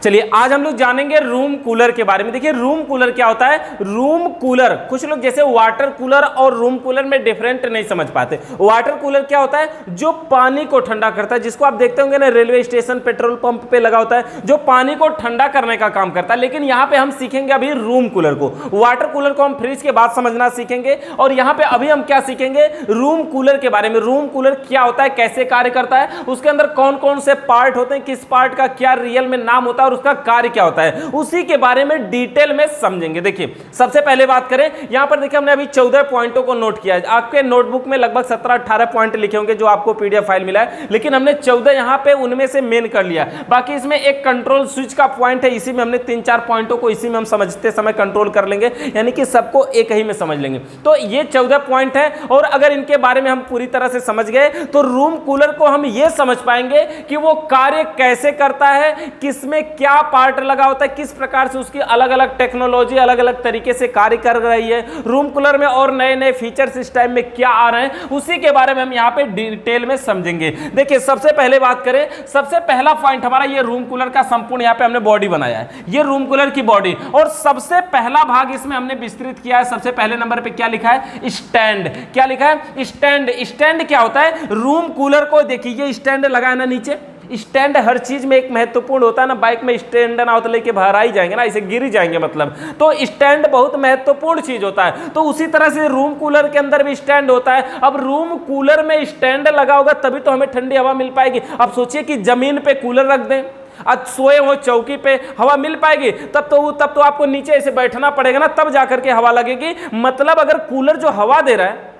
चलिए आज हम लोग जानेंगे रूम कूलर के बारे में। देखिए रूम कूलर क्या होता है। रूम कूलर, कुछ लोग जैसे वाटर कूलर और रूम कूलर में डिफरेंट नहीं समझ पाते। वाटर कूलर क्या होता है, जो पानी को ठंडा करता है, जिसको आप देखते होंगे ना रेलवे स्टेशन पेट्रोल पंप पे लगा होता है, जो पानी को ठंडा करने का काम करता है। लेकिन यहाँ पे हम सीखेंगे अभी रूम कूलर को। वाटर कूलर को हम फ्रिज के बाद समझना सीखेंगे, और यहाँ पे अभी हम क्या सीखेंगे, रूम कूलर के बारे में। रूम कूलर क्या होता है, कैसे कार्य करता है, उसके अंदर कौन कौन से पार्ट होते हैं, किस पार्ट का क्या रियल में नाम होता है और उसका कार्य क्या होता है, उसी के बारे में डिटेल में समझेंगे। देखिए सबसे पहले बात करें, यहां पर देखिए हमने अभी 14 पॉइंटों को नोट किया है। आपके नोटबुक में लगभग 17-18 पॉइंट लिखे होंगे जो आपको पीडीएफ फाइल मिला है, लेकिन हमने 14 यहां पे उनमें से मेन कर लिया। बाकी इसमें एक कंट्रोल स्विच का पॉइंट है, इसी में हमने 3-4 पॉइंटों को इसी में हम समझते समय कंट्रोल कर लेंगे, यानी कि सबको एक ही में समझ लेंगे। तो ये 14 पॉइंट है, और अगर इनके बारे में हम पूरी तरह से समझ गए तो रूम कूलर को हम ये समझ पाएंगे कि वो कार्य कैसे करता है, किसमें क्या पार्ट लगा होता है, किस प्रकार से उसकी अलग अलग टेक्नोलॉजी अलग अलग तरीके से कार्य कर रही है, रूम कूलर में और नए नए फीचर्स इस टाइम में क्या आ रहे हैं, उसी के बारे में हम यहाँ पे डिटेल में समझेंगे। देखिए सबसे पहले बात करें, सबसे पहला पॉइंट हमारा ये रूम कूलर का संपूर्ण यहाँ पे हमने बॉडी बनाया है, ये रूम कूलर की बॉडी, और सबसे पहला भाग इसमें हमने विस्तृत किया है। सबसे पहले नंबर पे क्या लिखा है, स्टैंड। क्या लिखा है, स्टैंड। स्टैंड क्या होता है, रूम कूलर को देखिए ये स्टैंड लगा है ना नीचे, स्टैंड हर चीज में एक महत्वपूर्ण होता है ना। बाइक में स्टैंड ना हो तो लेके बाहर ही जाएंगे ना, इसे गिर ही जाएंगे मतलब, तो स्टैंड बहुत महत्वपूर्ण चीज होता है। तो उसी तरह से रूम कूलर के अंदर भी स्टैंड होता है। अब रूम कूलर में स्टैंड लगा होगा तभी तो हमें ठंडी हवा मिल पाएगी। अब सोचिए कि जमीन पे कूलर रख दें, आज सोए हो चौकी पे, हवा मिल पाएगी? तब तो आपको नीचे ऐसे बैठना पड़ेगा ना, तब जाकर के हवा लगेगी। मतलब अगर कूलर जो हवा दे रहा है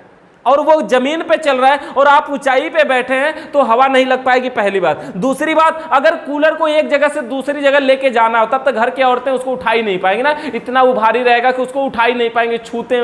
और वो जमीन पे चल रहा है और आप ऊंचाई पे बैठे हैं तो हवा नहीं लग पाएगी, पहली बात। दूसरी बात, अगर कूलर को एक जगह से दूसरी जगह लेके जाना हो तब तक घर की औरतें उसको उठा ही नहीं पाएंगी ना, इतना वो भारी रहेगा कि उसको उठा ही नहीं पाएंगे।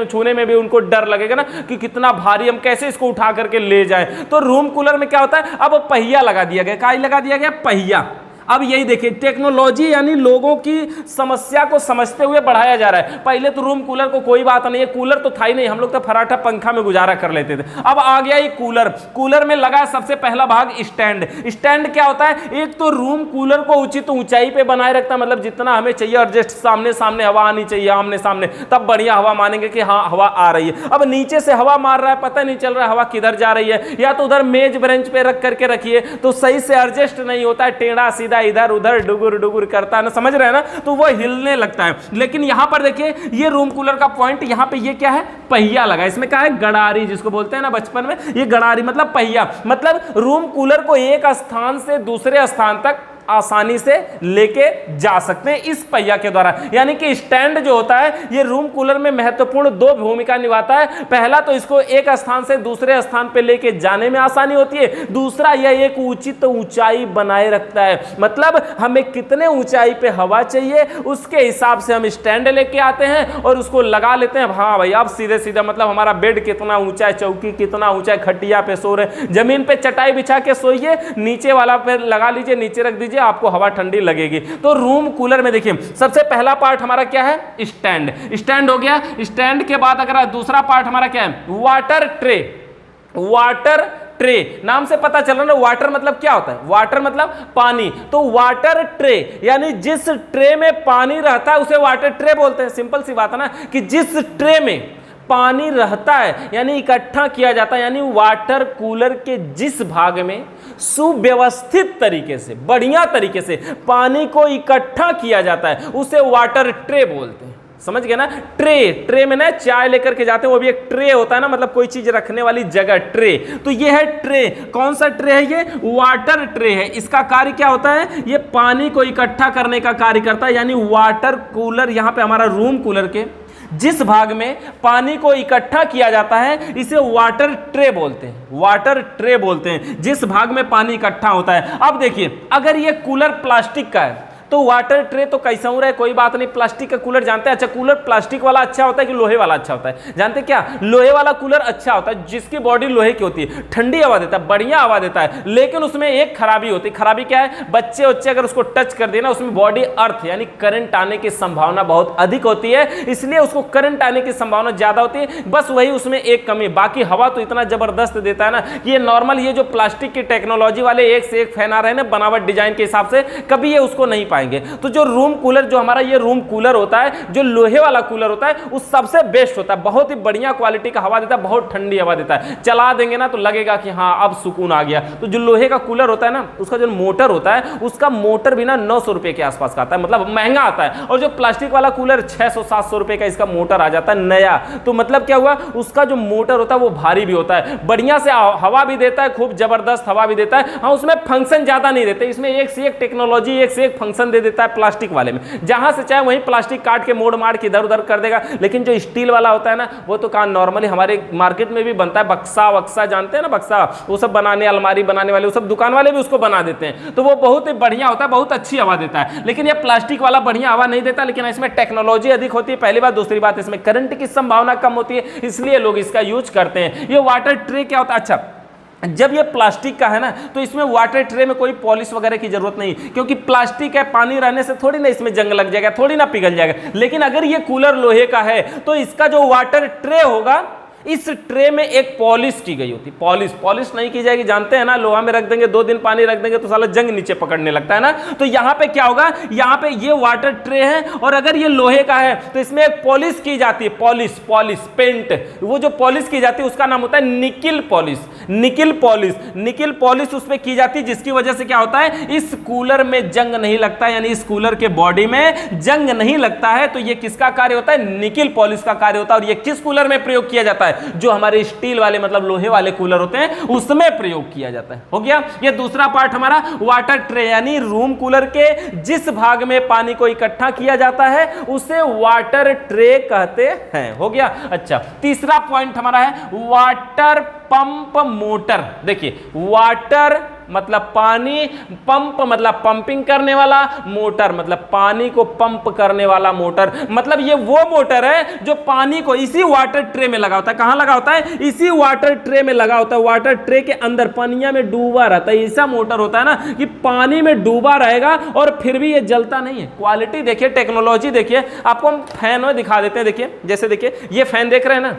छूने में भी उनको डर लगेगा ना कि कितना भारी, हम कैसे इसको उठा करके ले जाए। तो रूम कूलर में क्या होता है, अब पहिया लगा दिया गया। क्या लगा दिया गया, पहिया। अब यही देखिए टेक्नोलॉजी यानी लोगों की समस्या को समझते हुए बढ़ाया जा रहा है। पहले तो रूम कूलर को कोई बात नहीं है, कूलर तो था ही नहीं, हम लोग तो फराठा पंखा में गुजारा कर लेते थे। अब आ गया ये कूलर। कूलर में लगा सबसे पहला भाग स्टैंड। स्टैंड क्या होता है, एक तो रूम कूलर को उचित ऊंचाई पे बनाए रखता है, मतलब जितना हमें चाहिए, और जस्ट सामने सामने हवा आनी चाहिए, आमने सामने, तब बढ़िया हवा मानेंगे कि हाँ हवा आ रही है। अब नीचे से हवा मार रहा है, पता नहीं चल रहा है हवा किधर जा रही है, या तो उधर मेज ब्रेंच पे रख करके रखिए तो सही से एडजस्ट नहीं होता है, टेढ़ा सीधा इधर उधर डुगुर डुगुर करता है ना, समझ रहे हैं ना, तो वो हिलने लगता है। लेकिन यहां पर देखिए ये रूम कूलर का पॉइंट, यहां पे ये क्या है, पहिया लगा। इसमें क्या है, गड़ारी, जिसको बोलते हैं ना बचपन में, ये गड़ारी मतलब पहिया। मतलब रूम कूलर को एक स्थान से दूसरे स्थान तक आसानी से लेके जा सकते हैं इस पहिया के द्वारा। यानी कि स्टैंड जो होता है ये रूम कूलर में महत्वपूर्ण दो भूमिका निभाता है। पहला तो इसको एक स्थान से दूसरे स्थान पे लेके जाने में आसानी होती है, दूसरा यह एक उचित ऊंचाई बनाए रखता है। मतलब हमें कितने ऊंचाई पे हवा चाहिए उसके हिसाब से हम स्टैंड लेके आते हैं और उसको लगा लेते हैं। हाँ भाई अब सीधे सीधा मतलब हमारा बेड कितना ऊंचा है, चौकी कितना ऊंचा है, खटिया पे सो रहे, जमीन पे चटाई बिछा के सोइए, नीचे वाला पे लगा लीजिए, नीचे रख दीजिए, आपको हवा ठंडी लगेगी। तो रूम कूलर में देखिए सबसे पहला पार्ट हमारा क्या है, स्टैंड। स्टैंड हो गया। स्टैंड के बाद अगर दूसरा पार्ट हमारा क्या है, वाटर ट्रे। वाटर ट्रे नाम से पता चल रहा है ना, वाटर मतलब क्या होता है, वाटर मतलब पानी। तो वाटर ट्रे यानी जिस ट्रे में पानी रहता है उसे वाटर ट्रे बोलते हैं। सिंपल सी बात है ना, कि जिस ट्रे में पानी रहता है यानी इकट्ठा किया जाता है, यानी वाटर कूलर के जिस भाग में सुव्यवस्थित तरीके से, बढ़िया तरीके से पानी को इकट्ठा किया जाता है उसे वाटर ट्रे बोलते हैं। समझ गए ना, ट्रे में ना चाय लेकर के जाते हैं, वो भी एक ट्रे होता है ना, मतलब कोई चीज रखने वाली जगह, ट्रे। तो ये है ट्रे। कौन सा ट्रे है, ये वाटर ट्रे है। इसका कार्य क्या होता है, ये पानी को इकट्ठा करने का कार्य करता है। यानी वाटर कूलर, यहां पे हमारा रूम कूलर के जिस भाग में पानी को इकट्ठा किया जाता है इसे वाटर ट्रे बोलते हैं। वाटर ट्रे बोलते हैं जिस भाग में पानी इकट्ठा होता है। अब देखिए अगर ये कूलर प्लास्टिक का है तो वाटर ट्रे तो कैसा हो रहा है, कोई बात नहीं, प्लास्टिक का कूलर जानते हैं। अच्छा कूलर प्लास्टिक वाला अच्छा होता है कि लोहे वाला अच्छा होता है, जानते क्या, लोहे वाला कूलर अच्छा होता है, जिसकी बॉडी लोहे की होती है, ठंडी हवा देता है, बढ़िया हवा देता है। लेकिन उसमें एक खराबी होती है। खराबी क्या है, बच्चे अगर उसको टच कर देना उसमें बॉडी अर्थ यानी करंट आने की संभावना बहुत अधिक होती है, इसलिए उसको करंट आने की संभावना ज्यादा होती है। बस वही उसमें एक कमी, बाकी हवा तो इतना जबरदस्त देता है ना। ये नॉर्मल ये जो प्लास्टिक की टेक्नोलॉजी वाले एक से एक फैन आ रहे हैं ना बनावट डिजाइन के हिसाब से, कभी ये उसको नहीं पाएगा। पाएंगे। तो जो रूम कूलर, जो हमारा ये रूम कूलर होता है, जो लोहे वाला कूलर होता है, वो सबसे बेस्ट होता है, बहुत ही बढ़िया क्वालिटी का हवा देता है, बहुत ठंडी हवा देता है, चला देंगे ना तो लगेगा कि हाँ अब सुकून आ गया। तो जो लोहे का कूलर होता है ना, उसका जो मोटर होता है, उसका मोटर भी ना 900 रुपए के आसपास का आता है, मतलब महंगा आता है। और जो प्लास्टिक वाला कूलर 600-700 रुपए का इसका मोटर आ जाता है नया। तो मतलब क्या हुआ, उसका जो मोटर होता है वो भारी भी होता है, बढ़िया से हवा भी देता है, खूब जबरदस्त हवा भी देता है। हाँ, उसमें फंक्शन ज्यादा नहीं देते, इसमें एक से एक टेक्नोलॉजी, एक से एक फंक्शन दे देता है प्लास्टिक वाले में, जहां से चाहे वहीं प्लास्टिक काट के मोड़ मार के इधर उधर कर देगा। लेकिन जो स्टील वाला होता है ना, वो तो कहाँ नॉर्मली हमारे मार्केट में भी बनता है, बक्सा वक्सा जानते हैं ना, बक्सा, वो सब बनाने, अलमारी बनाने वाले, वो सब दुकान वाले भी उसको बना देते हैं। तो वो बहुत ही बढ़िया होता है, बहुत अच्छी हवा देता है। लेकिन ये प्लास्टिक वाला बढ़िया हवा नहीं देता, लेकिन इसमें टेक्नोलॉजी अधिक होती है, पहली बात। दूसरी बात, इसमें करंट की संभावना कम होती है, इसलिए लोग इसका यूज करते हैं। ये वाटर ट्रे क्या होता है, अच्छा जब ये प्लास्टिक का है ना, तो इसमें वाटर ट्रे में कोई पॉलिश वगैरह की जरूरत नहीं, क्योंकि प्लास्टिक है, पानी रहने से थोड़ी ना इसमें जंग लग जाएगा, थोड़ी ना पिघल जाएगा। लेकिन अगर ये कूलर लोहे का है तो इसका जो वाटर ट्रे होगा, इस ट्रे में एक पॉलिश की गई होती। पॉलिश नहीं की जाएगी, जानते हैं ना, लोहा में रख देंगे, 2 दिन पानी रख देंगे तो साला जंग नीचे पकड़ने लगता है ना। तो यहाँ पे क्या होगा, यहाँ पे ये वाटर ट्रे है और अगर ये लोहे का है तो इसमें एक पॉलिश की जाती है, पॉलिश पेंट, वो जो पॉलिश की जाती है उसका नाम होता है निकिल पॉलिश उस पर की जाती है, जिसकी वजह से क्या होता है, इस कूलर में जंग नहीं लगता, यानी इस कूलर के बॉडी में जंग नहीं लगता है। तो ये किसका कार्य होता है, निकिल पॉलिश का कार्य होता है। और ये किस कूलर में प्रयोग किया जाता है, जो हमारे स्टील वाले मतलब लोहे वाले कूलर होते हैं उसमें प्रयोग किया जाता है। हो गया ये दूसरा पार्ट हमारा, वाटर ट्रे, यानी रूम कूलर के जिस भाग में पानी को इकट्ठा किया जाता है उसे वाटर ट्रे कहते हैं। हो गया। अच्छा, तीसरा पॉइंट हमारा है वाटर पंप मोटर। देखिए, वाटर मतलब पानी, पंप मतलब पंपिंग करने वाला, मोटर मतलब पानी को पंप करने वाला मोटर। मतलब ये वो मोटर है जो पानी को इसी वाटर ट्रे में लगा होता है। कहां लगा होता है, इसी वाटर ट्रे में लगा होता है, वाटर ट्रे के अंदर पानिया में डूबा रहता है। ऐसा मोटर होता है ना कि पानी में डूबा रहेगा और फिर भी ये जलता नहीं है। क्वालिटी देखिए, टेक्नोलॉजी देखिए। आपको हम फैन में दिखा देते हैं, देखिए, जैसे देखिए ये फैन देख रहे हैं ना,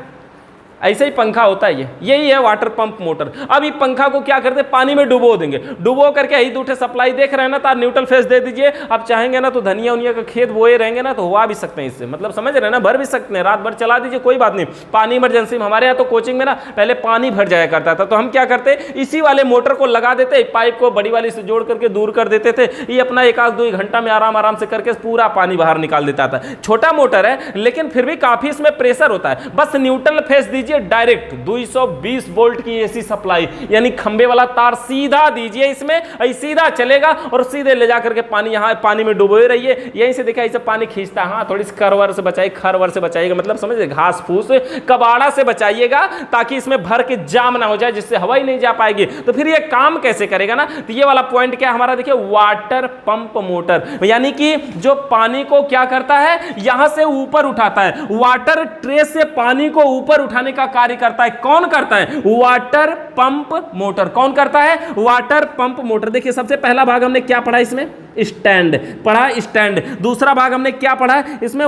ऐसे ही पंखा होता है, यही है वाटर पंप मोटर। अब ये पंखा को क्या करते हैं, पानी में डुबो देंगे, डुबो करके यही दूठे सप्लाई देख रहे हैं ना, तो न्यूट्रल फेस दे दीजिए। आप चाहेंगे ना तो धनिया उनिया का खेत बोए रहेंगे ना, तो हुआ भी सकते हैं इससे, मतलब समझ रहे हैं ना, भर भी सकते हैं, रात भर चला दीजिए, कोई बात नहीं। पानी इमरजेंसी में, हमारे यहाँ तो कोचिंग में ना पहले पानी भर जाया करता था, तो हम क्या करते, इसी वाले मोटर को लगा देते, पाइप को बड़ी वाली से जोड़ करके दूर कर देते थे। ये अपना 1-2 घंटा में आराम से करके पूरा पानी बाहर निकाल देता था। छोटा मोटर है लेकिन फिर भी काफी इसमें प्रेशर होता है। बस न्यूट्रल फेस दीजिए, डायरेक्ट 220 वोल्ट की एसी सप्लाई, यानी खंबे वाला तार सीधा दीजिए इसमें, सीधा चलेगा और सीधे ले जाकर के पानी, यहाँ पानी में डुबोए रहिए। यहीं से देखा ऐसे पानी खींचता है। हाँ, थोड़ी सी खरवर से बचाइएगा, मतलब समझिए घास फूस कबाड़ा से बचाइएगा, ताकि इसमें भर के जाम ना हो जाए, जिससे हवा ही नहीं जा पाएगी। तो फिर ये काम कैसे करेगा ना, तो ये वाला पॉइंट क्या हमारा, देखिए, वाटर पंप मोटर, यानी कि जो पानी को क्या करता है, यहां से ऊपर उठाता है, वाटर ट्रे से पानी को ऊपर उठाने का कार्य करता है। कौन करता है, वाटर पंप मोटर। कौन करता है, वाटर पंप मोटर। देखिए, सबसे पहला भाग हमने क्या पढ़ा, इसमें स्टैंड पढ़ा, स्टैंड। दूसरा भाग हमने क्या पढ़ा, इसमें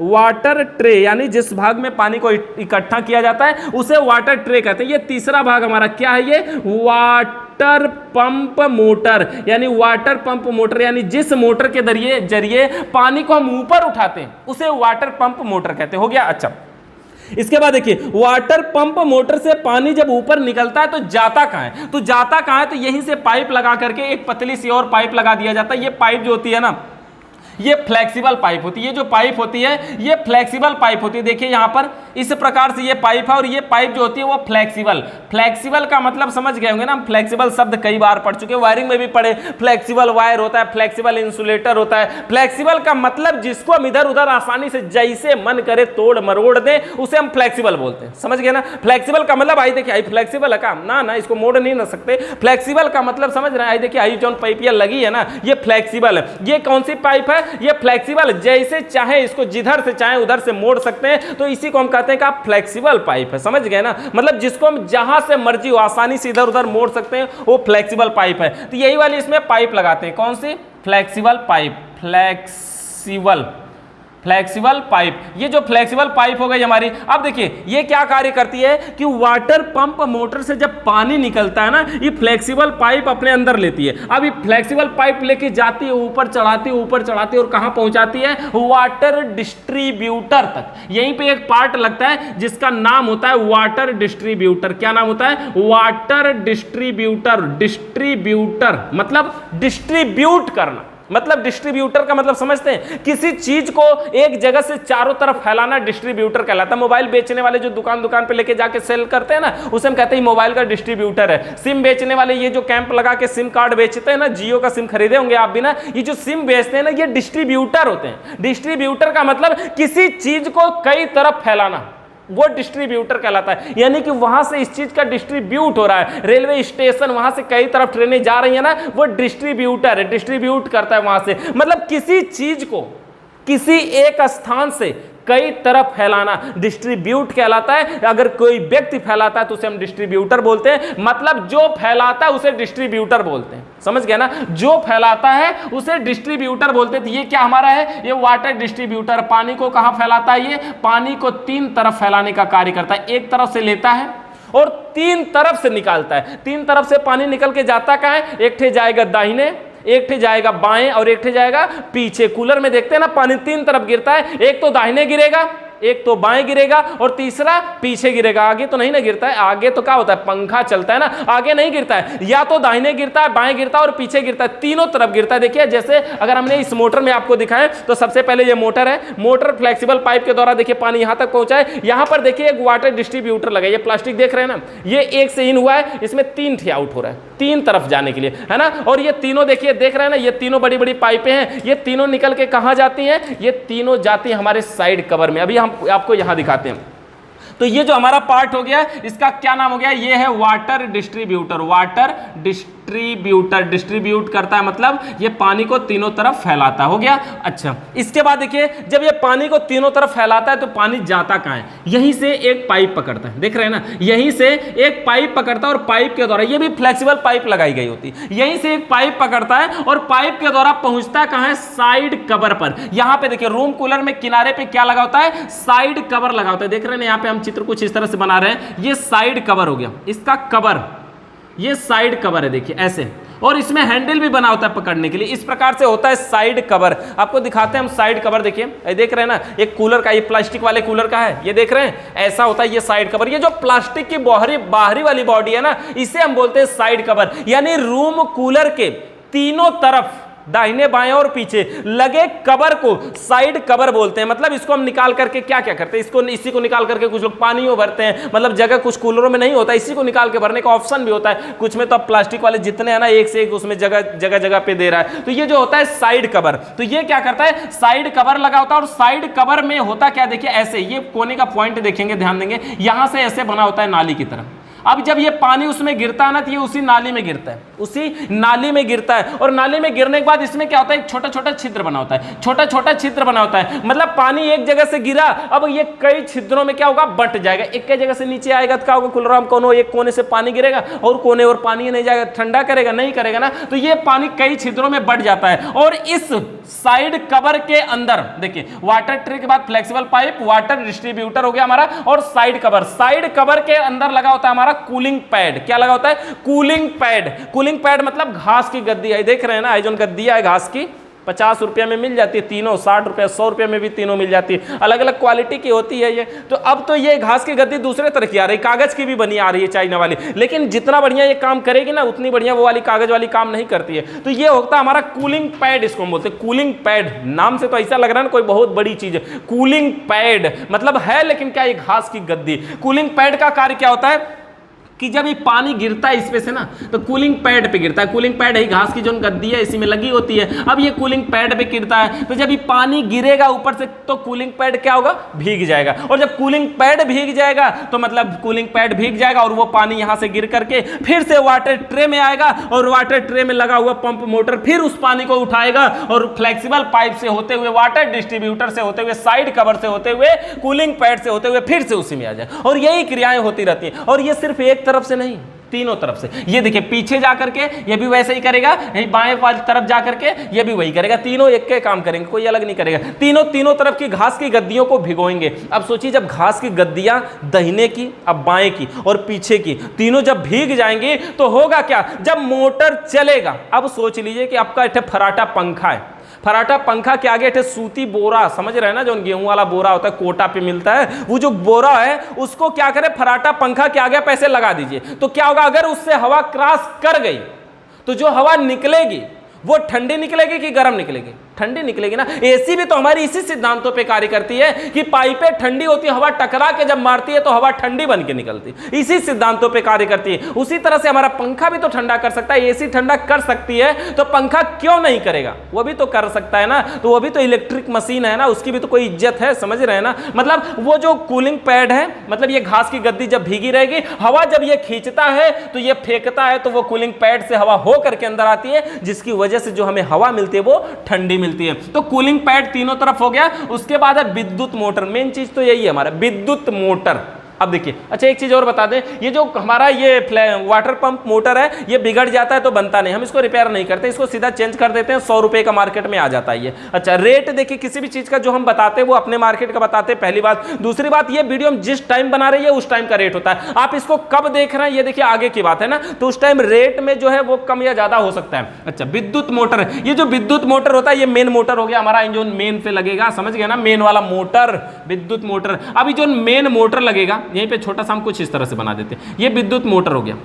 वाटर ट्रे, यानी जिस भाग में पानी को इकट्ठा किया जाता है उसे वाटर ट्रे कहते हैं। ये तीसरा भाग हमारा क्या है, ये वाटर पंप मोटर, यानी वाटर पंप मोटर, यानी जिस मोटर के जरिए पानी को हम ऊपर उठाते हैं उसे वाटर पंप मोटर कहते हैं। हो गया। अच्छा, इसके बाद देखिए, वाटर पंप मोटर से पानी जब ऊपर निकलता है तो जाता कहां है, तो जाता कहां है, तो यहीं से पाइप लगा करके एक पतली सी और पाइप लगा दिया जाता है। ये पाइप जो होती है ना, ये फ्लेक्सिबल पाइप होती है। ये जो पाइप होती है ये फ्लेक्सिबल पाइप होती है। देखिए यहाँ पर इस प्रकार से ये पाइप है और ये पाइप जो होती है वो फ्लेक्सिबल का मतलब समझ गए होंगे ना। फ्लेक्सिबल शब्द कई बार पढ़ चुके, वायरिंग में भी पढ़े। फ्लेक्सिबल वायर होता है, फ्लेक्सिबल इंसुलेटर होता है। फ्लेक्सिबल का मतलब जिसको हम इधर उधर आसानी से जैसे मन करे तोड़ मरोड़ दें उसे हम फ्लेक्सिबल बोलते हैं। समझ गए ना। फ्लेक्सिबल का मतलब आई देखिए, आई फ्लेक्सिबल है का ना, इसको मोड़ नहीं ना सकते। फ्लेक्सिबल का मतलब समझ रहे हैं, आई देखिए, आई जो पाइपिया लगी है ना ये फ्लेक्सिबल है। ये कौन सी पाइप है, ये फ्लेक्सिबल, जैसे चाहे इसको जिधर से चाहे उधर से मोड़ सकते हैं, तो इसी को हम कहते हैं कि आप फ्लेक्सिबल पाइप है। समझ गए ना, मतलब जिसको हम जहां से मर्जी हो आसानी से इधर उधर मोड़ सकते हैं वो फ्लेक्सिबल पाइप है। तो यही वाली इसमें पाइप लगाते हैं, कौन सी, फ्लेक्सिबल पाइप, फ्लेक्सिबल पाइप, ये जो फ्लेक्सिबल पाइप हो गई हमारी। अब देखिए ये क्या कार्य करती है कि वाटर पंप मोटर से जब पानी निकलता है ना, ये फ्लेक्सिबल पाइप अपने अंदर लेती है। अब ये फ्लेक्सिबल पाइप लेके जाती है, ऊपर चढ़ाती है, ऊपर चढ़ाती है, और कहां पहुंचाती है? वाटर डिस्ट्रीब्यूटर तक। यहीं पे एक पार्ट लगता है जिसका नाम होता है वाटर डिस्ट्रीब्यूटर। क्या नाम होता है? Water distributor. डिस्ट्रीब्यूटर मतलब डिस्ट्रीब्यूट करना, मतलब डिस्ट्रीब्यूटर का मतलब समझते हैं, किसी चीज को एक जगह से चारों तरफ फैलाना डिस्ट्रीब्यूटर कहलाता है। मोबाइल बेचने वाले जो दुकान पे लेके जाके सेल करते हैं ना, उसे हम कहते हैं मोबाइल का डिस्ट्रीब्यूटर है। सिम बेचने वाले ये जो कैंप लगा के सिम कार्ड बेचते हैं ना, जियो का सिम खरीदे होंगे आप भी ना, ये जो सिम बेचते हैं ना, ये डिस्ट्रीब्यूटर होते हैं। डिस्ट्रीब्यूटर का मतलब किसी चीज को कई तरफ फैलाना, वो डिस्ट्रीब्यूटर कहलाता है। यानी कि वहां से इस चीज का डिस्ट्रीब्यूट हो रहा है, रेलवे स्टेशन, वहां से कई तरफ ट्रेनें जा रही है ना, वो डिस्ट्रीब्यूटर है, डिस्ट्रीब्यूट करता है वहां से। मतलब किसी चीज को किसी एक स्थान से कई तरफ फैलाना डिस्ट्रीब्यूट कहलाता है। अगर कोई व्यक्ति फैलाता है तो उसे हम डिस्ट्रीब्यूटर बोलते हैं। मतलब जो फैलाता है उसे डिस्ट्रीब्यूटर बोलते हैं, समझ गया ना? जो फैलाता है उसे डिस्ट्रीब्यूटर बोलते हैं। तो ये क्या हमारा है? ये वाटर डिस्ट्रीब्यूटर पानी को कहां फैलाता है? ये पानी को तीन तरफ फैलाने का कार्य करता है। एक तरफ से लेता है और तीन तरफ से निकालता है। तीन तरफ से पानी निकल के जाता कहां है? एक ठे जाएगा दाहिने, एक ठे जाएगा बाएं और एक ठे जाएगा पीछे। कूलर में देखते हैं ना, पानी तीन तरफ गिरता है, एक तो दाहिने गिरेगा, एक तो बाएं गिरेगा और तीसरा पीछे गिरेगा। आगे तो नहीं ना गिरता है, आगे तो क्या होता है? पंखा चलता है ना, आगे नहीं गिरता है। या तो दाहिने गिरता है, बाएं गिरता है और पीछे गिरता है, तीनों तरफ गिरता है। देखिए जैसे अगर हमने इस मोटर में आपको दिखाएं तो सबसे पहले ये मोटर है, मोटर फ्लेक्सिबल पाइप के द्वारा देखिए पानी यहां तक पहुंचा है। यहां पर देखिए एक वाटर डिस्ट्रीब्यूटर लगा, ये प्लास्टिक देख रहे हैं ना, ये एक से इन हुआ है, इसमें तीन ठे आउट हो रहा है, तीन तरफ जाने के लिए, है ना। और ये तीनों देखिए देख रहे हैं ना, ये तीनों बड़ी बड़ी पाइपें हैं, ये तीनों निकल के कहां जाती हैं? ये तीनों जाती हैं हमारे साइड कवर में। अभी हम आपको यहां दिखाते हैं। तो ये जो हमारा पार्ट हो गया, इसका क्या नाम हो गया? ये है water distributor. Water distributor distribute करता है, मतलब ये पानी को तीनों तरफ फैलाता। हो गया। अच्छा, इसके बाद देखिए जब ये पानी को तीनों तरफ फैलाता है तो पानी जाता कहां है? यहीं से एक पाइप पकड़ता है, देख रहे हैं ना, यहीं से एक पाइप पकड़ता है और पाइप के द्वारा, ये भी फ्लेक्सिबल पाइप लगाई गई होती है, यहीं से एक पाइप पकड़ता है और पाइप के द्वारा पहुंचता कहां है? साइड कवर पर। यहां पे देखिए रूम कूलर में किनारे पे क्या लगा होता है? साइड कवर लगा होता है। देख रहे हैं यहाँ पे हम चित्र कुछ इस तरह से बना रहे हैं, ये साइड कवर हो गया, इसका कवर, ये साइड कवर है, देखिए ऐसे। और इसमें हैंडल भी बना होता है पकड़ने के लिए, इस प्रकार से होता है साइड कवर। आपको दिखाते हैं हम साइड कवर, देखिए देख रहे हैं ना, एक कूलर का, ये प्लास्टिक वाले कूलर का है, ये देख रहे हैं, ऐसा होता है ये साइड कवर। ये जो प्लास्टिक की बाहरी वाली बॉडी है ना, इसे हम बोलते हैं साइड कवर। यानी रूम कूलर के तीनों तरफ दाहिने बाएं और पीछे लगे कवर को साइड कवर बोलते हैं। मतलब इसको हम निकाल करके क्या क्या करते हैं? इसी को निकाल करके कुछ लोग पानी में भरते हैं, मतलब जगह कुछ कूलरों में नहीं होता, इसी को निकाल के भरने का ऑप्शन भी होता है। कुछ में तो अब प्लास्टिक वाले जितने हैं ना, एक से एक उसमें जगह जगह पे दे रहा है। तो ये जो होता है साइड कवर, तो ये क्या करता है? साइड कवर लगा होता है। और साइड कवर में होता क्या? देखिए ऐसे, ये कोने का पॉइंट देखेंगे, ध्यान देंगे, यहां से ऐसे बना होता है नाली की तरह। अब जब ये पानी उसमें गिरता है ना, तो ये उसी नाली में गिरता है, उसी नाली में गिरता है। और नाली में गिरने के बाद इसमें क्या होता है? एक छोटा छोटा छिद्र बना होता है, छोटा छोटा छिद्र बना होता है। मतलब पानी एक जगह से गिरा, अब ये कई छिद्रों में क्या होगा? बंट जाएगा। एक कई जगह से नीचे आएगा तो क्या होगा? कूलर में कोनो एक कोने से पानी गिरेगा और कोने और पानी नहीं जाएगा, ठंडा करेगा नहीं करेगा ना, तो ये पानी कई छिद्रों में बंट जाता है। और इस साइड कवर के अंदर देखिए, वाटर ट्रे के बाद फ्लेक्सिबल पाइप, वाटर डिस्ट्रीब्यूटर हो गया हमारा, और साइड कवर। साइड कवर के अंदर लगा होता है हमारा कूलिंग पैड। क्या लगा होता है? Cooling pad. कूलिंग पैड मतलब घास की गद्दी है, देख रहे हैं ना, जो गद्दियां है घास की, 50 रुपये में मिल जाती है तीनों, 60 रुपये 100 रुपये में भी तीनों मिल जाती है, अलग अलग क्वालिटी की होती है ये। तो अब तो ये घास की गद्दी दूसरे तरह की आ रही है, कागज की भी बनी आ रही है चाइना वाली, लेकिन जितना बढ़िया ये काम करेगी ना, उतनी बढ़िया वो वाली कागज वाली काम नहीं करती है। तो ये होता है हमारा कूलिंग पैड, इसको हम बोलते हैं कूलिंग पैड। नाम से तो ऐसा लग रहा है ना कोई बहुत बड़ी चीज है, कूलिंग पैड मतलब है, लेकिन क्या ये घास की गद्दी। कूलिंग पैड का कार्य क्या होता है कि जब ये पानी गिरता है इसमें से ना, तो कूलिंग पैड पे गिरता है। कूलिंग पैड है घास की जो गद्दी है इसी में लगी होती है। अब ये कूलिंग पैड पे गिरता है, तो जब ये पानी गिरेगा ऊपर से, तो कूलिंग पैड क्या होगा? भीग जाएगा। और जब कूलिंग पैड भीग जाएगा तो मतलब कूलिंग पैड भीग जाएगा और वो पानी यहां से गिर करके फिर से वाटर ट्रे में आएगा, और वाटर ट्रे में लगा हुआ पंप मोटर फिर उस पानी को उठाएगा और फ्लेक्सिबल पाइप से होते हुए, वाटर डिस्ट्रीब्यूटर से होते हुए, साइड कवर से होते हुए, कूलिंग पैड से होते हुए फिर से उसी में आ जाए। और यही क्रियाएं होती रहती हैं। और ये सिर्फ एक तरफ से नहीं, तीनों तरफ से। ये देखिए पीछे जा करके ये भी वैसे ही करेगा, यही बाएं वाली तरफ जा करके ये भी वही करेगा, तीनों एक के काम करेंगे, कोई अलग नहीं करेगा। तीनों तरफ की घास की गद्दियों को भिगोएंगे। अब सोचिए जब घास की गद्दियां दाहिने की, अब बाएं की और पीछे की तीनों जब भीग जाएंगी तो होगा क्या, जब मोटर चलेगा। अब सोच लीजिए कि आपका एक फराटा पंखा है, फराटा पंखा के आगे एक सूती बोरा, समझ रहे हैं ना, जो गेहूं वाला बोरा होता है कोटा पे मिलता है, वो जो बोरा है उसको क्या करे, फराटा पंखा के आगे पैसे लगा दीजिए। तो क्या होगा, अगर उससे हवा क्रॉस कर गई तो जो हवा निकलेगी वो ठंडी निकलेगी कि गर्म निकलेगी, ठंडी निकलेगी ना। एसी भी तो हमारी इसी सिद्धांतों पे कार्य करती है कि पाइपें ठंडी होती है, हवा टकरा के जब मारती है तो हवा ठंडी बन के निकलती, इसी सिद्धांतों पे कार्य करती है। उसी तरह से हमारा पंखा भी तो ठंडा कर सकता है, एसी ठंडा कर सकती है तो पंखा क्यों नहीं करेगा, वो भी तो कर सकता है ना। तो वो भी तो इलेक्ट्रिक मशीन है ना, उसकी भी तो कोई इज्जत है, समझ रहे हैं ना। मतलब वो जो कूलिंग पैड है, मतलब ये घास की गद्दी जब भीगी रहेगी, हवा जब ये खींचता है तो ये फेंकता है, तो वो कूलिंग पैड से हवा हो करके अंदर आती है, जिसकी वजह से जो हमें हवा मिलती है वो ठंडी मिलती है। तो कूलिंग पैड तीनों तरफ हो गया। उसके बाद है विद्युत मोटर, मेन चीज तो यही है हमारा विद्युत मोटर। अब देखिए, अच्छा एक चीज और बता दें, ये जो हमारा ये वाटर पंप मोटर है ये बिगड़ जाता है तो बनता नहीं, हम इसको रिपेयर नहीं करते, इसको सीधा चेंज कर देते हैं, 100 रुपए का मार्केट में आ जाता है ये। अच्छा रेट देखिए, किसी भी चीज का जो हम बताते हैं वो अपने मार्केट का बताते हैं, पहली बात। दूसरी बात, ये वीडियो हम जिस टाइम बना रहे हैं उस टाइम का रेट होता है, आप इसको कब देख रहे हैं ये देखिए आगे की बात है ना, तो उस टाइम रेट में जो है वो कम या ज्यादा हो सकता है। अच्छा विद्युत मोटर है, ये जो विद्युत मोटर होता है ये मेन मोटर हो गया हमारा, इंजन मेन पे लगेगा, समझ गया ना, मेन वाला मोटर विद्युत मोटर। अभी जो मेन मोटर लगेगा यहीं पे छोटा सा हम कुछ इस तरह से बना देते हैं, ये विद्युत मोटर हो गया।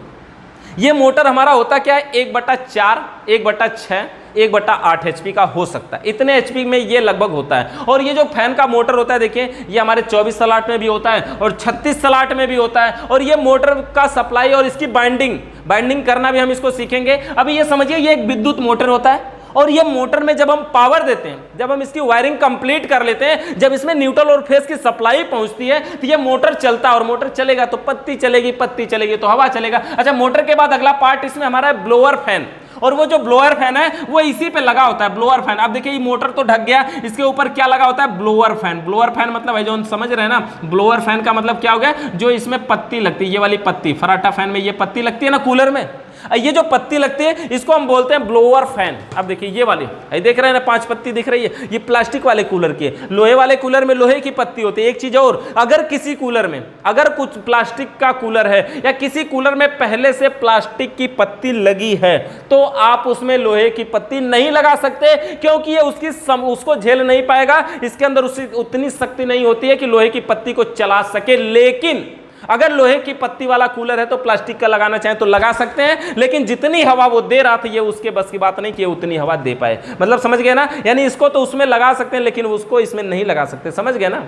ये मोटर हमारा होता क्या है, 1/4, 1/6, 1/8 HP का हो सकता है, इतने HP में ये लगभग होता है। और ये जो फैन का मोटर होता है देखिए, ये हमारे 24 स्लॉट में भी होता है और 36 स्लॉट में भी होता है। और ये मोटर का सप्लाई और इसकी बाइंडिंग करना भी हम इसको सीखेंगे। अभी ये समझिए, ये एक विद्युत मोटर होता है और ये मोटर में जब हम पावर देते हैं, जब हम इसकी वायरिंग कंप्लीट कर लेते हैं, जब इसमें न्यूट्रल और फेज की सप्लाई पहुंचती है तो ये मोटर चलता है, और मोटर चलेगा तो पत्ती चलेगी तो हवा चलेगा। अच्छा मोटर के बाद अगला पार्ट इसमें हमारा है ब्लोअर फैन, और वो जो ब्लोअर फैन है वो इसी पे लगा होता है, ब्लोअर फैन। अब देखिए ये मोटर तो ढक गया, इसके ऊपर क्या लगा होता है, ब्लोअर फैन। ब्लोअर फैन मतलब है जो समझ रहे हैं ना, ब्लोअर फैन का मतलब क्या हो गया, जो इसमें पत्ती लगती है, ये वाली पत्ती, फराटा फैन में ये पत्ती लगती है ना कूलर में, ये जो पत्ती लगती है इसको हम बोलते हैं ब्लोअर फैन। अब देखिए ये वाली, देख रहे हैं ना 5 पत्ती दिख रही है, ये प्लास्टिक वाले कूलर की है, लोहे वाले कूलर में लोहे की पत्ती होती है। एक चीज और, अगर किसी कूलर में अगर कुछ प्लास्टिक का कूलर है या किसी कूलर में पहले से प्लास्टिक की पत्ती लगी है तो आप उसमें लोहे की पत्ती नहीं लगा सकते, क्योंकि ये उसको झेल नहीं पाएगा, इसके अंदर उतनी शक्ति नहीं होती है कि लोहे की पत्ती को चला सके। लेकिन अगर लोहे की पत्ती वाला कूलर है तो प्लास्टिक का लगाना चाहे तो लगा सकते हैं, लेकिन जितनी हवा वो दे रहा था ये उसके बस की बात नहीं कि उतनी हवा दे पाए, मतलब समझ गए ना। यानी इसको तो उसमें लगा सकते हैं लेकिन उसको इसमें नहीं लगा सकते, समझ गए ना।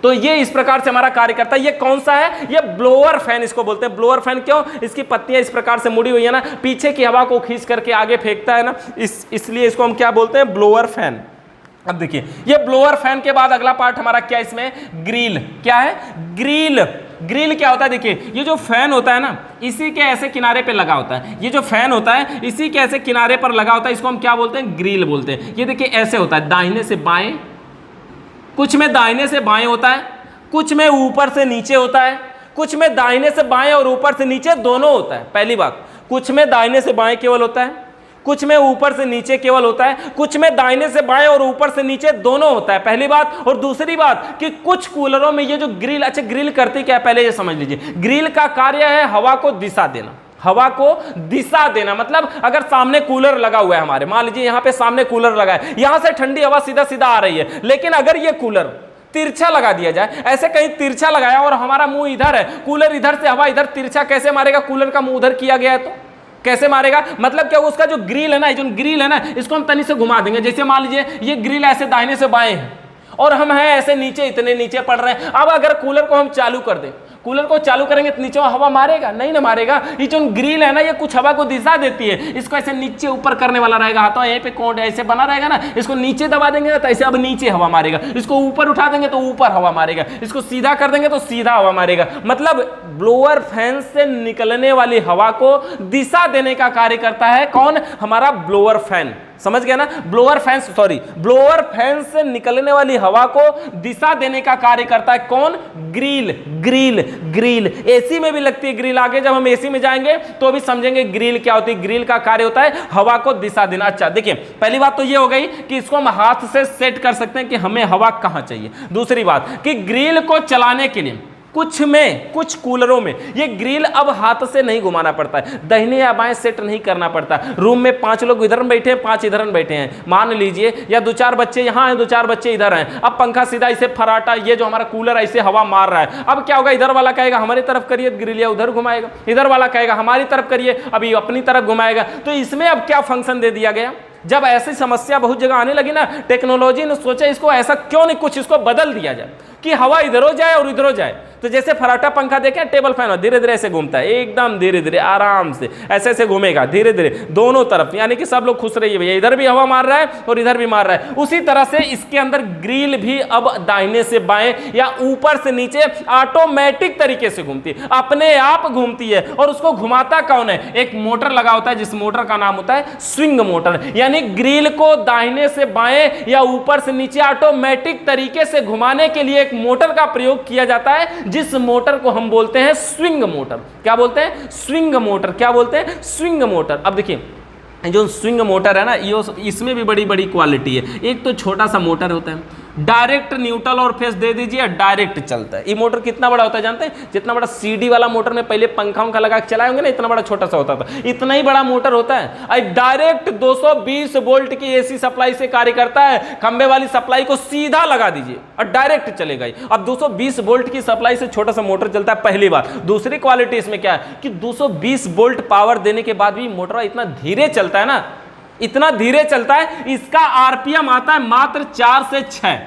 तो ये इस प्रकार से हमारा कार्य करता है। ये कौन सा है, ये ब्लोअर फैन इसको बोलते हैं। ब्लोअर फैन क्यों, इसकी पत्तियां इस प्रकार से मुड़ी हुई है ना, पीछे की हवा को खींच करके आगे फेंकता है ना, इसलिए इसको हम क्या बोलते हैं, ब्लोअर फैन। अब देखिए ये ब्लोअर फैन के बाद अगला पार्ट हमारा क्या, इसमें ग्रिल। क्या है, ग्रिल क्या होता है, देखिए ये जो फैन होता है ना इसी के ऐसे किनारे पे लगा होता है, ये जो फैन होता है इसी के ऐसे किनारे पर लगा होता है, इसको हम क्या बोलते हैं, ग्रिल बोलते हैं। ये देखिए ऐसे होता है, दाहिने से बाएं, कुछ में दाहिने से बाएं होता है, कुछ में ऊपर से नीचे होता है, कुछ में दाहिने से बाएं और ऊपर से नीचे दोनों होता है। पहली बात, कुछ में दाहिने से बाएं केवल होता है, कुछ में ऊपर से नीचे केवल होता है, कुछ में दाहिने से बाएं और ऊपर से नीचे दोनों होता है, पहली बात। और दूसरी बात कि कुछ कूलरों में ये जो ग्रिल, अच्छा ग्रिल करती क्या है पहले ये समझ लीजिए। ग्रिल का कार्य है हवा को दिशा देना, हवा को दिशा देना। मतलब अगर सामने कूलर लगा हुआ है हमारे, मान लीजिए यहाँ पे सामने कूलर लगा है, यहां से ठंडी हवा सीधा सीधा आ रही है, लेकिन अगर ये कूलर तिरछा लगा दिया जाए, ऐसे कहीं तिरछा लगाया और हमारा मुंह इधर है, कूलर इधर से हवा इधर, तिरछा कैसे मारेगा, कूलर का मुंह उधर किया गया है तो कैसे मारेगा। मतलब क्या, उसका जो ग्रिल है ना, जो ग्रिल है ना इसको हम तनी से घुमा देंगे। जैसे मान लीजिए ये ग्रिल ऐसे दाहिने से बाएं है और हम हैं ऐसे नीचे, इतने नीचे पड़ रहे हैं। अब अगर कूलर को हम चालू कर दें, कूलर को चालू करेंगे तो नीचे हवा मारेगा, नहीं ना मारेगा। ये जो ग्रिल है ना ये कुछ हवा को दिशा देती है, इसको ऐसे नीचे ऊपर करने वाला रहेगा, हाथों यहीं पे कोड ऐसे बना रहेगा ना, इसको नीचे दबा देंगे ना तो ऐसे अब नीचे हवा मारेगा, इसको ऊपर उठा देंगे तो ऊपर हवा मारेगा, इसको सीधा कर देंगे तो सीधा हवा मारेगा। मतलब ब्लोअर फैन से निकलने वाली हवा को दिशा देने का कार्य करता है कौन, हमारा ब्लोअर फैन। समझ गया ना। Blower fan, sorry, blower fan से निकलने वाली हवा को दिशा देने का कार्य करता है कौन? ग्रिल। ग्रिल, ग्रिल एसी में भी लगती है ग्रिल। आगे जब हम एसी में जाएंगे तो भी समझेंगे ग्रिल क्या होती है। ग्रिल का कार्य होता है हवा को दिशा देना। अच्छा देखिए, पहली बात तो ये हो गई कि इसको हम हाथ से सेट कर सकते हैं कि हमें हवा कहां चाहिए। दूसरी बात कि ग्रिल को चलाने के लिए कुछ कूलरों में ये ग्रिल अब हाथ से नहीं घुमाना पड़ता है, दाहिने या बाएं सेट नहीं करना पड़ता। रूम में 5 लोग इधर बैठे हैं, 5 इधर बैठे हैं मान लीजिए, या 2-4 बच्चे यहाँ हैं, 2-4 बच्चे इधर हैं। अब पंखा सीधा इसे फराटा, ये जो हमारा कूलर ऐसे हवा मार रहा है। अब क्या होगा, इधर वाला कहेगा हमारी तरफ करिए ग्रिल, या उधर घुमाएगा, इधर वाला कहेगा हमारी तरफ करिए, अभी अपनी तरफ घुमाएगा। तो इसमें अब क्या फंक्शन दे दिया गया, जब ऐसी समस्या बहुत जगह आने लगी ना, टेक्नोलॉजी ने सोचा इसको ऐसा क्यों नहीं कुछ इसको बदल दिया जाए कि हवा इधर हो जाए और इधर हो जाए। तो जैसे फराटा पंखा देखें, टेबल फैन धीरे धीरे ऐसे घूमता है, एकदम धीरे धीरे आराम से ऐसे ऐसे घूमेगा धीरे धीरे दोनों तरफ, यानी कि सब लोग खुश रहिए भैया, इधर भी हवा मार रहा है और इधर भी मार रहा है। उसी तरह से इसके अंदर ग्रिल भी अब दाहिने से बाएं या ऊपर से नीचे ऑटोमेटिक तरीके से घूमती है, अपने आप घूमती है। और उसको घुमाता कौन है? एक मोटर लगा होता है, जिस मोटर का नाम होता है स्विंग मोटर। यानी ग्रिल को दाहिने से बाएं या ऊपर से नीचे ऑटोमेटिक तरीके से घुमाने के लिए एक मोटर का प्रयोग किया जाता है, जिस मोटर को हम बोलते हैं स्विंग मोटर। क्या बोलते हैं? Swing motor. क्या बोलते हैं? Swing motor. अब देखिए, जो स्विंग मोटर है ना, ये इसमें भी बड़ी बड़ी क्वालिटी है। एक तो छोटा सा मोटर होता है, डायरेक्ट न्यूट्रल और फेस दे दीजिए, डायरेक्ट चलता है। ये मोटर कितना बड़ा होता है जानते हैं? जितना बड़ा सीडी वाला मोटर में पहले पंखा उंखा लगा के चलाए होंगे ना, इतना बड़ा छोटा सा होता था, इतना ही बड़ा मोटर होता है। डायरेक्ट 220 वोल्ट की एसी सप्लाई से कार्य करता है। खंबे वाली सप्लाई को सीधा लगा दीजिए और डायरेक्ट चलेगा। अब 220 वोल्ट की सप्लाई से छोटा सा मोटर चलता है, पहली बात। दूसरी क्वालिटी इसमें क्या है कि 220 वोल्ट पावर देने के बाद भी मोटर इतना धीरे चलता है ना, इतना धीरे चलता है, इसका आरपीएम आता है मात्र 4 से 6।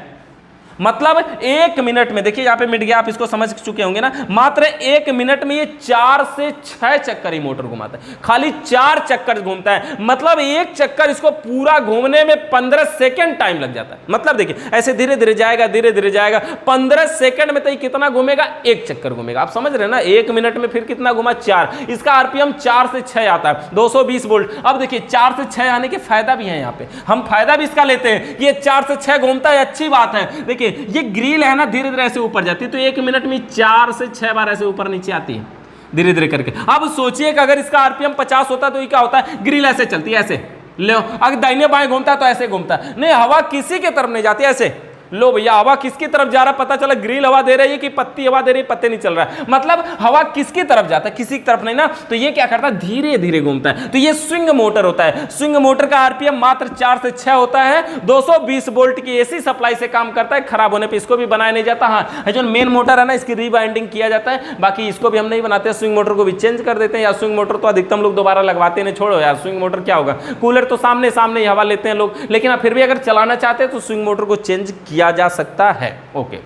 मतलब 1 मिनट में, देखिए यहाँ पे मिट गया, आप इसको समझ चुके होंगे ना, मात्र 1 मिनट में ये 4 से 6 चक्कर ही मोटर घुमाता है। खाली 4 चक्कर घूमता है, मतलब एक चक्कर इसको पूरा घूमने में 15 सेकंड टाइम लग जाता है। मतलब देखिए ऐसे धीरे धीरे जाएगा, धीरे धीरे जाएगा, 15 सेकंड में तो ये कितना घूमेगा? 1 चक्कर घूमेगा। आप समझ रहे हैं ना, 1 मिनट में फिर कितना घुमा? 4। इसका आरपीएम 4 से 6 आता है, 220 वोल्ट। अब देखिए 4 से 6 आने के फायदा भी है, यहाँ पे हम फायदा भी इसका लेते हैं कि ये 4 से 6 घूमता है, अच्छी बात है। देखिए ये ग्रिल है ना, धीरे धीरे ऐसे ऊपर जाती है, तो 1 मिनट में 4 से 6 बार ऐसे ऊपर नीचे आती है धीरे धीरे करके। अब सोचिए कि अगर इसका आरपीएम 50 होता तो ये क्या होता है? ग्रिल ऐसे चलती है, ऐसे लो, अगर दाहिने बाएं घूमता है तो ऐसे घूमता है, नहीं हवा किसी के तरफ नहीं जाती, ऐसे लो भैया हवा किसकी तरफ जा रहा है पता चला, ग्रिल हवा दे रही है कि पत्ती हवा दे रही है, पत्ते नहीं चल रहा है, मतलब हवा किसकी तरफ जाता है? किसी की तरफ नहीं ना। तो ये क्या करता है? धीरे धीरे घूमता है। तो ये स्विंग मोटर होता है। स्विंग मोटर का आरपीएम मात्र 4 से 6 होता है, 220 वोल्ट की एसी सप्लाई से काम करता है। खराब होने पर इसको भी बनाया नहीं जाता। हाँ, जो मेन मोटर है ना, इसकी रीबाइंडिंग किया जाता है, बाकी इसको भी हम नहीं बनाते, स्विंग मोटर को भी चेंज कर देते हैं। या स्विंग मोटर तो अधिकतम लोग दोबारा लगवाते हैं, छोड़ो यार स्विंग मोटर क्या होगा, कूलर तो सामने सामने ही हवा लेते हैं लोग, लेकिन फिर भी अगर चलाना चाहते हैं तो स्विंग मोटर को चेंज किया जा सकता है। ओके,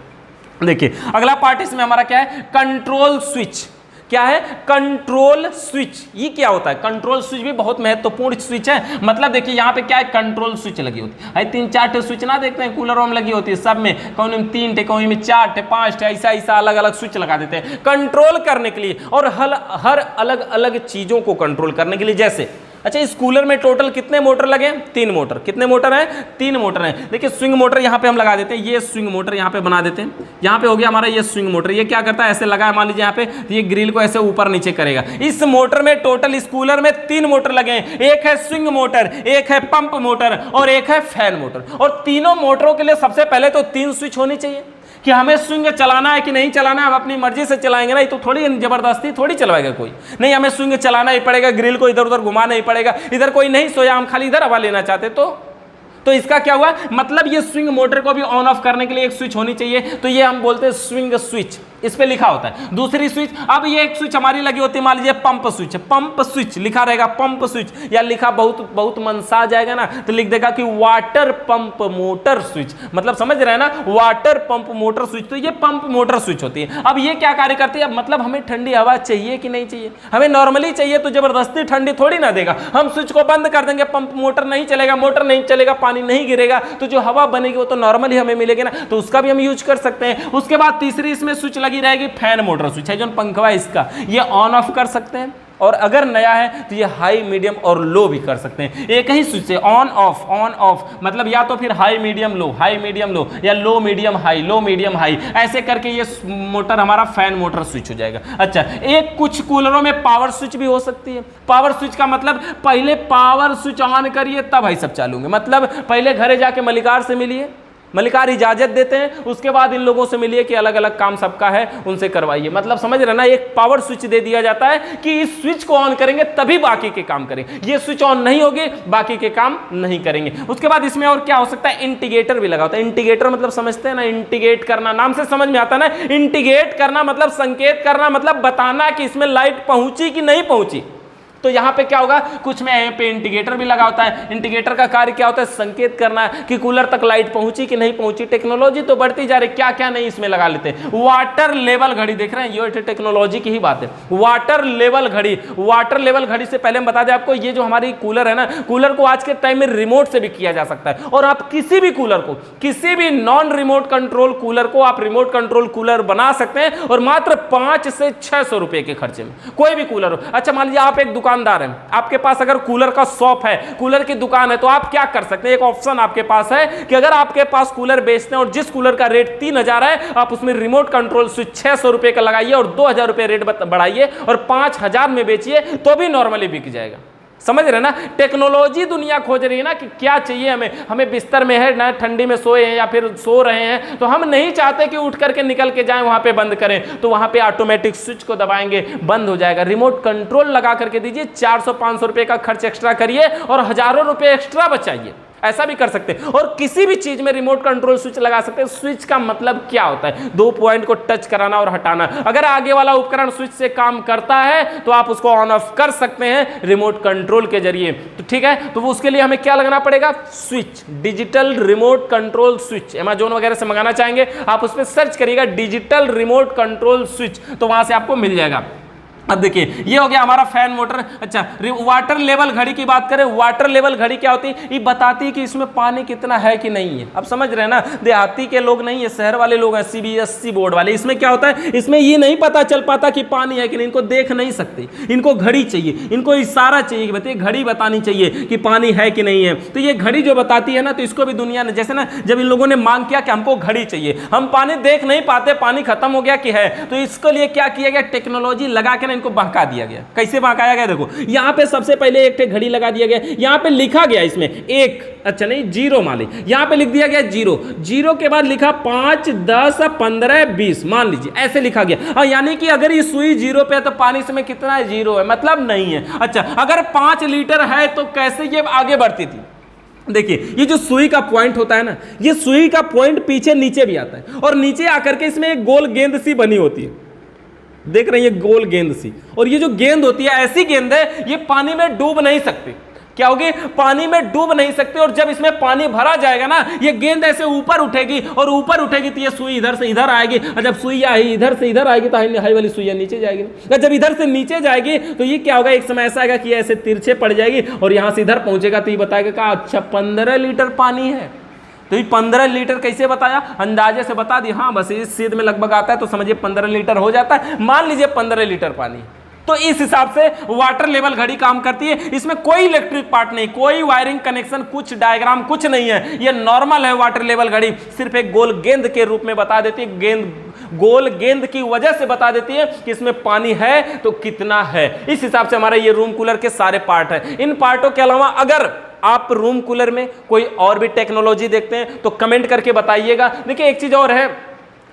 देखिए अगला पार्ट इसमें हमारा क्या है? Control switch. क्या है? Control switch. ये क्या होता है? कंट्रोल स्विच भी बहुत महत्वपूर्ण स्विच है। मतलब देखिए यहाँ पे क्या है? कंट्रोल स्विच लगी होती है। 3-4 स्विच ना देखते हैं कूलरों में लगी होती है, सब में कोई में 3 टे, कोई में 4 टे, 5 टे, ऐसा ऐसा अलग अलग स्विच लगा देते हैं कंट्रोल करने के लिए, और हर अलग अलग चीजों को कंट्रोल करने के लिए। जैसे अच्छा, इस कूलर में टोटल कितने मोटर लगे? 3 मोटर। कितने मोटर हैं? 3 मोटर हैं। देखिए स्विंग मोटर यहाँ पे हम लगा देते हैं, ये स्विंग मोटर यहाँ पे बना देते हैं। यहाँ पे हो गया हमारा ये स्विंग मोटर। ये क्या करता है? ऐसे लगा है, मान लीजिए यहाँ पे, ये ग्रिल को ऐसे ऊपर नीचे करेगा। इस मोटर में टोटल, इस कूलर में 3 मोटर लगे हैं। एक है स्विंग मोटर, एक है पंप मोटर और एक है फैन मोटर। और तीनों मोटरों के लिए सबसे पहले तो 3 स्विच होनी चाहिए कि हमें स्विंग चलाना है कि नहीं चलाना है। हम अपनी मर्जी से चलाएंगे ना, तो थोड़ी जबरदस्ती थोड़ी चलवाएगा कोई, नहीं हमें स्विंग चलाना ही पड़ेगा, ग्रिल को इधर उधर घुमाना ही पड़ेगा। इधर कोई नहीं सोया, हम खाली इधर हवा लेना चाहते तो इसका क्या हुआ? मतलब ये स्विंग मोटर को भी ऑन ऑफ करने के लिए एक स्विच होनी चाहिए, तो ये हम बोलते हैं स्विंग स्विच, इस पे लिखा होता है। दूसरी स्विच, अब ये एक स्विच हमारी लगी होती है, मान लीजिए पंप स्विच, पंप स्विच लिखा रहेगा, पंप स्विच, या लिखा बहुत मनसा जाएगा ना तो लिख देगा कि वाटर पंप मोटर स्विच, मतलब समझ रहे हैं ना, वाटर पंप मोटर स्विच। तो ये पंप मोटर स्विच होती है। अब ये क्या कार्य करती है? अब मतलब हमें ठंडी हवा चाहिए कि नहीं चाहिए? हमें नॉर्मली चाहिए तो जबरदस्ती ठंडी थोड़ी ना देगा। हम स्विच को बंद कर देंगे, पंप मोटर नहीं चलेगा, मोटर नहीं चलेगा, पानी नहीं गिरेगा, तो जो हवा बनेगी वो तो नॉर्मली हमें मिलेगी ना, तो उसका भी हम यूज कर सकते हैं। उसके बाद तीसरी इसमें स्विच लगी रहेगी, फैन मोटर स्विच है, जो पंखा है इसका, ये ऑन ऑफ कर सकते हैं। और अगर नया है तो ये हाई, मीडियम और लो भी कर सकते हैं। एक ही स्विच से ऑन ऑफ, मतलब या तो फिर high medium low, high medium low, या लो मीडियम हाई, लो मीडियम हाई, ऐसे करके ये मोटर हमारा फैन मोटर स्विच हो जाएगा। अच्छा, एक कुछ कूलरों में पावर स्विच भी हो सकती है। पावर स्विच का मतलब पहले पावर स्विच ऑन करिए तब भाई सब चालू होंगे, मतलब पहले घरे जाके मलिकार से मिलिए, मलिकार इजाजत देते हैं, उसके बाद इन लोगों से मिलिए कि अलग अलग काम सबका है, उनसे करवाइए। मतलब समझ रहे ना, एक पावर स्विच दे दिया जाता है कि इस स्विच को ऑन करेंगे तभी बाकी के काम करेंगे, ये स्विच ऑन नहीं होगी बाकी के काम नहीं करेंगे। उसके बाद इसमें और क्या हो सकता है, इंटीग्रेटर भी लगा होता है। इंटीग्रेटर मतलब समझते हैं ना, इंटीग्रेट करना, नाम से समझ में आता है ना। इंटीग्रेट करना मतलब संकेत करना, मतलब बताना कि इसमें लाइट पहुंची कि नहीं पहुंची। तो यहाँ पे क्या होगा, कुछ में यहाँ पे इंडिकेटर भी लगा होता है। इंडिकेटर का कार्य क्या होता है, संकेत करना है कि कूलर तक लाइट पहुंची कि नहीं पहुंची। टेक्नोलॉजी तो बढ़ती जा रही, क्या क्या नहीं इसमें लगा लेते हैं। वाटर लेवल घड़ी देख रहे हैं, ये टेक्नोलॉजी की ही बात है। वाटर लेवल घड़ी, वाटर लेवल घड़ी से पहले हम बता दें आपको, ये जो हमारी कूलर है ना, कूलर को आज के टाइम में रिमोट से भी किया जा सकता है। और आप किसी भी कूलर को, किसी भी नॉन रिमोट कंट्रोल कूलर को आप रिमोट कंट्रोल कूलर बना सकते हैं, और मात्र 500 से 600 रुपए के खर्चे में कोई भी कूलर हो। अच्छा, मान लीजिए आप एक दुकानदार हैं, आपके पास अगर कूलर का शॉप है, कूलर की दुकान है, तो आप क्या कर सकते हैं, एक ऑप्शन आपके पास है कि अगर आपके पास कूलर बेचते हैं और जिस कूलर का रेट 3000 है, आप उसमें रिमोट कंट्रोल स्विच 600 रुपए का लगाइए और 2000 रुपए रेट बढ़ाइए और 5000 में बेचिए, तो भी नॉर्मली बिक जाएगा। समझ रहे ना, टेक्नोलॉजी दुनिया खोज रही है ना कि क्या चाहिए हमें बिस्तर में है ना, ठंडी में सोए हैं या फिर सो रहे हैं, तो हम नहीं चाहते कि उठ करके निकल के जाएं वहां पे बंद करें, तो वहां पे ऑटोमेटिक स्विच को दबाएंगे, बंद हो जाएगा। रिमोट कंट्रोल लगा करके दीजिए, 400-500 रुपए का खर्च एक्स्ट्रा करिए और हजारों रुपए एक्स्ट्रा बचाइए। ऐसा भी कर सकते हैं। और किसी भी चीज में रिमोट कंट्रोल स्विच लगा सकते हैं। स्विच का मतलब क्या होता है, 2 पॉइंट को टच कराना और हटाना। अगर आगे वाला उपकरण स्विच से काम करता है तो आप उसको ऑन ऑफ कर सकते हैं रिमोट कंट्रोल के जरिए। तो ठीक है, तो उसके लिए हमें क्या लगाना पड़ेगा, switch, digital remote control switch. Amazon वगैरह से मंगाना चाहेंगे आप, उस पर सर्च करिएगा डिजिटल रिमोट कंट्रोल स्विच, तो वहां से आपको मिल जाएगा। अब देखिए, ये हो गया हमारा फैन मोटर। अच्छा, वाटर लेवल घड़ी की बात करें, वाटर लेवल घड़ी क्या होती है, ये बताती है कि इसमें पानी कितना है कि नहीं है। अब समझ रहे हैं ना, देहाती के लोग नहीं है, शहर वाले लोग हैं, CBSE बोर्ड वाले। इसमें क्या होता है, इसमें ये नहीं पता चल पाता कि पानी है कि नहीं, इनको देख नहीं सकते, इनको घड़ी चाहिए, इनको इशारा चाहिए कि बताइए, घड़ी बतानी चाहिए कि पानी है कि नहीं है। तो ये घड़ी जो बताती है ना, तो इसको भी दुनिया ने, जैसे ना जब इन लोगों ने मांग किया कि हमको घड़ी चाहिए, हम पानी देख नहीं पाते, पानी खत्म हो गया कि है, तो इसके लिए क्या किया गया, टेक्नोलॉजी लगा के इनको बहका दिया गया। कैसे बहकाया गया, देखो यहाँ पे सबसे पहले एक घड़ी लगा दिया गया, यहाँ पे लिखा गया इसमें 1, अच्छा नहीं 0 मान ली, यहाँ पे लिख दिया गया 0 के बाद लिखा 5, 10, 15, 20 मान लीजिए, ऐसे लिखा गया। यानी कि अगर ये सुई 0 पे है तो पानी इसमें कितना है, 0 है, मतलब नहीं है। अच्छा, अगर 5 लीटर है तो कैसे ये आगे बढ़ती थी। देखिए, ये जो सुई का पॉइंट होता है ना, ये सुई का पॉइंट पीछे नीचे भी आता है, और नीचे आकर के इसमें एक गोल गेंद सी बनी होती है, देख रहे हैं, ये गोल गेंद सी। और ये जो गेंद होती है, ऐसी गेंद है, ये पानी में डूब नहीं सकती। क्या होगी, पानी में डूब नहीं सकते। और जब इसमें पानी भरा जाएगा ना, ये गेंद ऐसे ऊपर उठेगी, और ऊपर उठेगी तो ये सुई इधर से इधर आएगी, और जब सुई आई इधर से इधर आएगी तो हाई वाली सुई नीचे जाएगी। जब इधर से नीचे जाएगी तो ये क्या होगा, एक समय ऐसा आएगा कि ऐसे तिरछे पड़ जाएगी और यहां से इधर पहुंचेगा, तो ये बताएगा कि अच्छा 15 लीटर पानी है। तो ये 15 लीटर कैसे बताया, अंदाजे से बता दी, हाँ बस इस सीध में लगभग आता है तो समझिए 15 लीटर हो जाता है। मान लीजिए 15 लीटर पानी, तो इस हिसाब से वाटर लेवल घड़ी काम करती है। इसमें कोई इलेक्ट्रिक पार्ट नहीं, कोई वायरिंग कनेक्शन, कुछ डायग्राम, कुछ नहीं है। ये नॉर्मल है वाटर लेवल घड़ी, सिर्फ एक गोल गेंद के रूप में बता देती है। गोल गेंद की वजह से बता देती है कि इसमें पानी है तो कितना है। इस हिसाब से हमारा ये रूम कूलर के सारे पार्ट हैं। इन पार्टों के अलावा अगर आप रूम कूलर में कोई और भी टेक्नोलॉजी देखते हैं तो कमेंट करके बताइएगा। देखिए, एक चीज और है,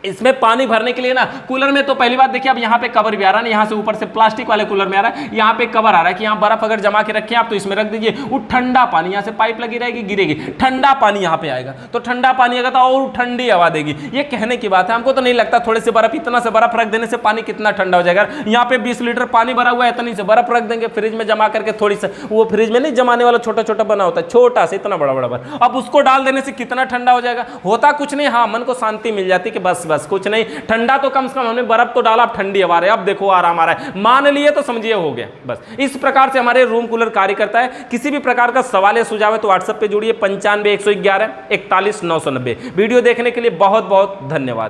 इसमें पानी भरने के लिए ना कूलर में तो पहली बात देखिए, अब यहाँ पे कवर भी आ रहा है, यहाँ से ऊपर से प्लास्टिक वाले कूलर में आ रहा है, यहाँ पे कवर आ रहा है कि यहाँ बर्फ अगर जमा के रखें आप तो इसमें रख दीजिए, वो ठंडा पानी यहाँ से पाइप लगी रहेगी, गिरेगी, ठंडा पानी यहाँ पे आएगा, तो ठंडा पानी आएगा तो और ठंडी हवा देगी। ये कहने की बात है, हमको तो नहीं लगता थोड़े से बर्फ, इतना से बर्फ रख देने से पानी कितना ठंडा हो जाएगा। यहाँ पे 20 लीटर पानी भरा हुआ है, इतनी से बर्फ रख देंगे फ्रिज में जमा करके, थोड़ी सा वो फ्रिज में नहीं जमाने वाला छोटा छोटा बना होता है, छोटा से इतना बड़ा बड़ा बर्फ, अब उसको डाल देने से कितना ठंडा हो जाएगा। होता कुछ नहीं, हाँ मन को शांति मिल जाती कि बस बस कुछ नहीं, ठंडा तो कम से कम हमने बर्फ तो डाला, अब ठंडी हवा रही है, अब देखो आराम आ रहा है, मान लिए तो समझिए हो गया। बस इस प्रकार से हमारे रूम कूलर कार्य करता है। किसी भी प्रकार का सवाल या सुझाव है तो व्हाट्सएप पे जुड़िए 95 111 41 990। वीडियो देखने के लिए बहुत बहुत धन्यवाद।